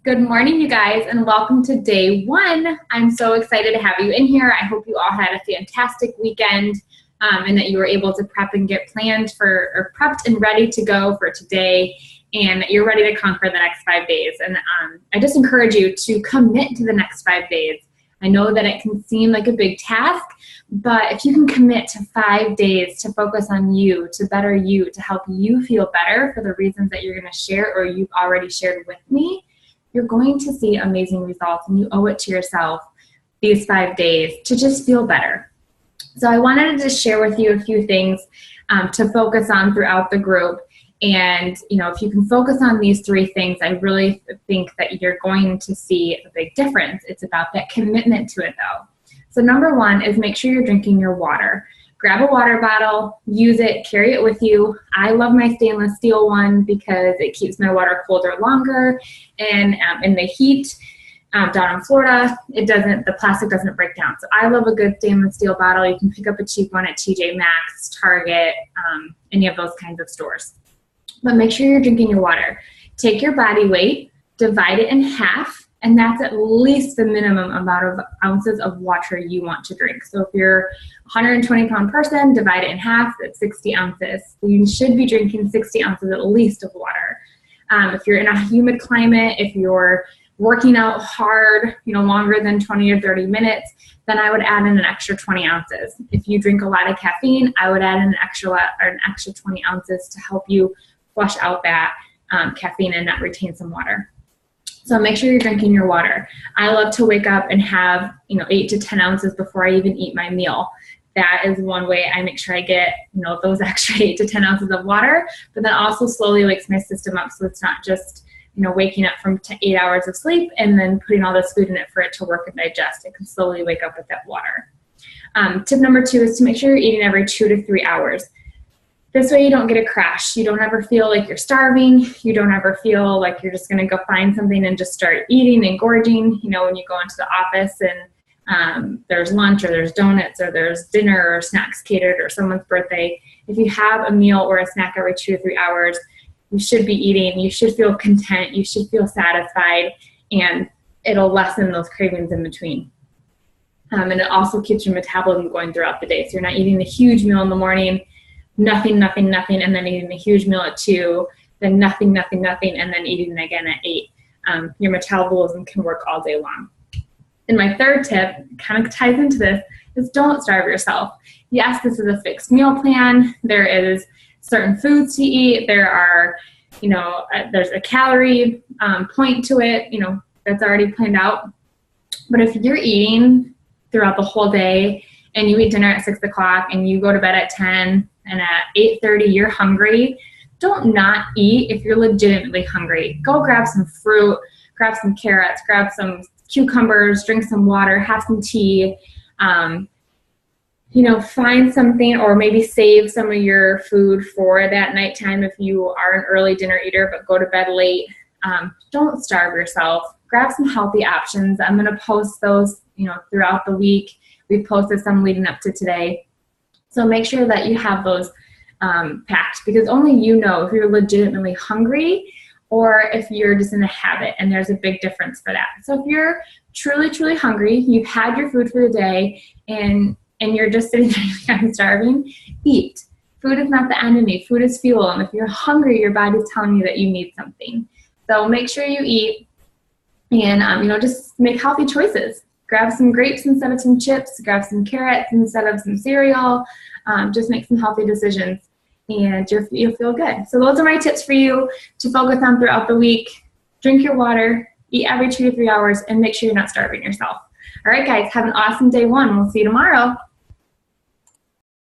Good morning, you guys, and welcome to day one. I'm so excited to have you in here. I hope you all had a fantastic weekend and that you were able to prep and get planned for, or prepped and ready to go for today, and that you're ready to conquer the next 5 days. And I just encourage you to commit to the next 5 days. I know that it can seem like a big task, but if you can commit to 5 days to focus on you, to better you, to help you feel better for the reasons that you're going to share or you've already shared with me, you're going to see amazing results, and you owe it to yourself these 5 days to just feel better. So I wanted to just share with you a few things to focus on throughout the group. And if you can focus on these 3 things, I really think that you're going to see a big difference. It's about that commitment to it though. So number 1 is make sure you're drinking your water. Grab a water bottle, use it, carry it with you. I love my stainless steel one because it keeps my water colder longer. And in the heat down in Florida, the plastic doesn't break down. So I love a good stainless steel bottle. You can pick up a cheap one at TJ Maxx, Target, any of those kinds of stores. But make sure you're drinking your water. Take your body weight, divide it in half, and that's at least the minimum amount of ounces of water you want to drink. So if you're a 120-pound person, divide it in half, that's 60 ounces. So you should be drinking 60 ounces at least of water. If you're in a humid climate, if you're working out hard, longer than 20 or 30 minutes, then I would add in an extra 20 ounces. If you drink a lot of caffeine, I would add in an extra 20 ounces to help you flush out that caffeine and not retain some water. So make sure you're drinking your water. I love to wake up and have 8 to 10 ounces before I even eat my meal. That is one way I make sure I get those extra 8 to 10 ounces of water, but that also slowly wakes my system up, so it's not just waking up from 8 hours of sleep and then putting all this food in it for it to work and digest. It can slowly wake up with that water. Tip number 2 is to make sure you're eating every 2 to 3 hours. This way you don't get a crash. You don't ever feel like you're starving. You don't ever feel like you're just going to go find something and just start eating and gorging. When you go into the office and there's lunch or there's donuts or there's dinner or snacks catered or someone's birthday. If you have a meal or a snack every 2 to 3 hours, you should be eating. You should feel content. You should feel satisfied, and it'll lessen those cravings in between. And it also keeps your metabolism going throughout the day. So you're not eating a huge meal in the morning, nothing, and then eating a huge meal at 2, then nothing, and then eating again at 8. Your metabolism can work all day long. And my 3rd tip kind of ties into this is don't starve yourself. Yes, this is a fixed meal plan. There is certain foods to eat. There are, there's a calorie point to it, that's already planned out. But if you're eating throughout the whole day and you eat dinner at 6 o'clock and you go to bed at 10, and at 8:30 you're hungry, don't not eat if you're legitimately hungry. Go grab some fruit, grab some carrots, grab some cucumbers, drink some water, have some tea, find something, or maybe save some of your food for that nighttime if you are an early dinner eater but go to bed late. Don't starve yourself. Grab some healthy options. I'm going to post those throughout the week. We've posted some leading up to today. So make sure that you have those packed, because only you know if you're legitimately hungry or if you're just in a habit, and there's a big difference for that. So if you're truly, truly hungry, you've had your food for the day, and you're just sitting there like, I'm starving, eat. Food is not the enemy. Food is fuel, and if you're hungry, your body's telling you that you need something. So make sure you eat, and just make healthy choices. Grab some grapes instead of some chips, grab some carrots instead of some cereal, just make some healthy decisions, and you'll feel good. So those are my tips for you to focus on throughout the week. Drink your water, eat every 2 to 3 hours, and make sure you're not starving yourself. All right, guys, have an awesome day 1. We'll see you tomorrow.